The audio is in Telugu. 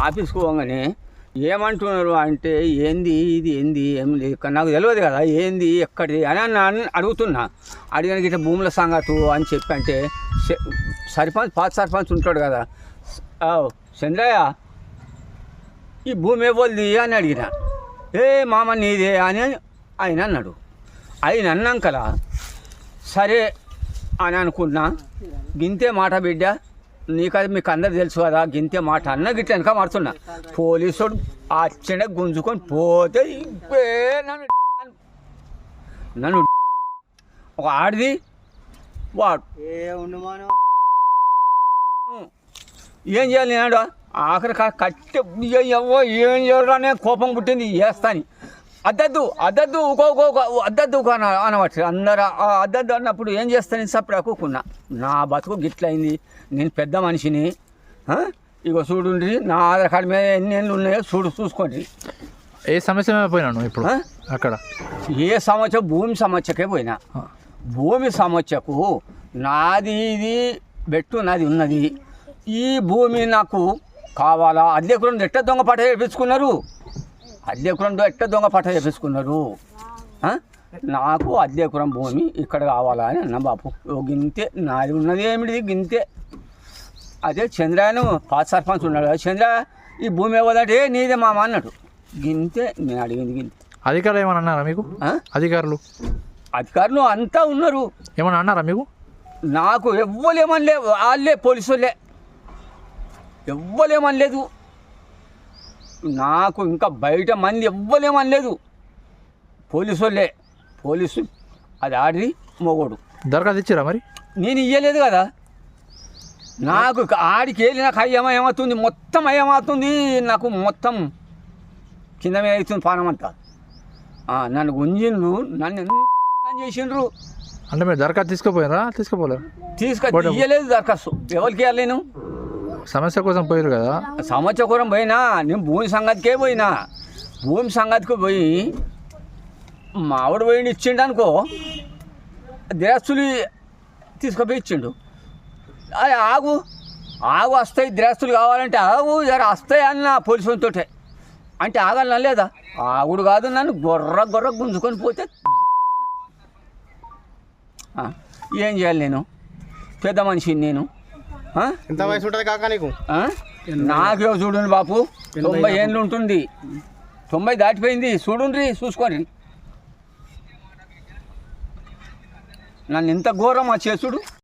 ఆఫీస్కి పోగానే ఏమంటున్నారు అంటే ఏంది ఇది ఏంది ఏం లేదు నాకు తెలియదు కదా ఏంది ఎక్కడిది అని అడుగుతున్నా. అడిగానికి ఇట్లా భూముల సంగతు అని చెప్పి అంటే సర్పంచ్ పాత సర్పంచ్ ఉంటాడు కదా, చంద్రయ్య ఈ భూమి ఇవ్వద్ది అని అడిగిన. మామ నీదే అని ఆయన అన్నాడు. ఆయన అన్నాకలా సరే అని అనుకున్నా. గింతే మాట బిడ్డ, నీకది మీకు అందరు తెలుసు కదా, గింతే మాట అన్న గిట్ల వెనక మారుతున్నా. పోలీసుడు అచ్చండ గుంజుకొని పోతే నన్ను ఒక ఆడిది వాడు ఏం చేయాలి నేను ఆఖరి కట్టె ఎవ్వో ఏం చేయడానే కోపం పుట్టింది చేస్తాని. అద్దద్దు అద్దద్దు అద్దద్దు అనవచ్చు అందరు. అద్దద్దు అన్నప్పుడు ఏం చేస్తాను సప్పుడు అక్కుకున్నా. నా బతుకు గిట్లయింది, నేను పెద్ద మనిషిని. ఇగో చూడండి నా ఆధార్ కార్డు మీద ఎన్ని ఏళ్ళు ఉన్నాయో చూసుకోండి. ఏ సమస్య పోయినాను ఇప్పుడు అక్కడ? ఏ సమస్య? భూమి సమస్యకే పోయినా. భూమి సమస్యకు నాది ఇది బెట్టు నాది ఉన్నది. ఈ భూమి నాకు కావాలా? అద్దెకురం ఎట్ట దొంగ పట్ట చేపించుకున్నారు, అద్దెకురం ఎట్ట దొంగ పట్ట చేపించుకున్నారు. నాకు అద్దెకురం భూమి ఇక్కడ కావాలా అని అన్న. బాపు గింతే నాది ఉన్నది ఏమిటి గింతే. అదే చంద్రను పాత సర్పంచ్ ఉన్నాడు కదా, చంద్ర ఈ భూమి ఇవ్వదంటే నీదే మామ అన్నాడు. గింతే నేను అడిగింది గింతే. అధికారులు ఏమన్నా అన్నారా మీకు? అధికారులు అంతా ఉన్నారు. ఏమన్నా అన్నారా మీకు? నాకు ఎవ్వలేమనలే, వాళ్ళే పోలీసు వాళ్ళే ఎవ్వలేమనలేదు. నాకు ఇంకా బయట మంది ఎవ్వలేమనలేదు, పోలీసు వాళ్ళే. పోలీసు అది ఆడిది మొగోడు. దరఖాస్తు ఇచ్చారా మరి? నేను ఇయ్యలేదు కదా. నాకు ఆడికి వెళ్ళి నాకు అయ్యమవుతుంది, మొత్తం అయ్యమవుతుంది. నాకు మొత్తం కింద మీద అవుతుంది పానం అంతా. నన్ను గుంజిండ్రు, నన్ను ఎంత చేసిండ్రు. అంటే మీరు దరఖాస్తు తీసుకోపోయారా? ఇయ్యలేదు దరఖాస్తు. ఎవరికి ఇవ్వాలి? నేను సమస్య కోసం పోయారు కదా. సమస్య కోసం పోయినా. నేను భూమి సంగతికే పోయినా. భూమి సంగతికి పోయి మా ఆవిడ పోయిండి ఇచ్చిండు అనుకో, దిరస్తులు తీసుకుపోయి ఇచ్చిండు. అది ఆగు వస్తాయి దిరస్తులు కావాలంటే ఆగు జర వస్తాయి అన్న పోలీసులతో అంటే ఆగాలన్నా లేదా? ఆగుడు కాదు, నన్ను గొర్ర గుంజుకొని పోతే ఏం చేయాలి? నేను పెద్ద మనిషిని. నేను ఎంత వయసు ఉంటుంది కాక నీకు? నాకే చూడండి బాపు, 90 ఏళ్ళు ఉంటుంది. 90 దాటిపోయింది. చూడండి, చూసుకోండి నన్ను ఇంత ఘోరం చేసుడు.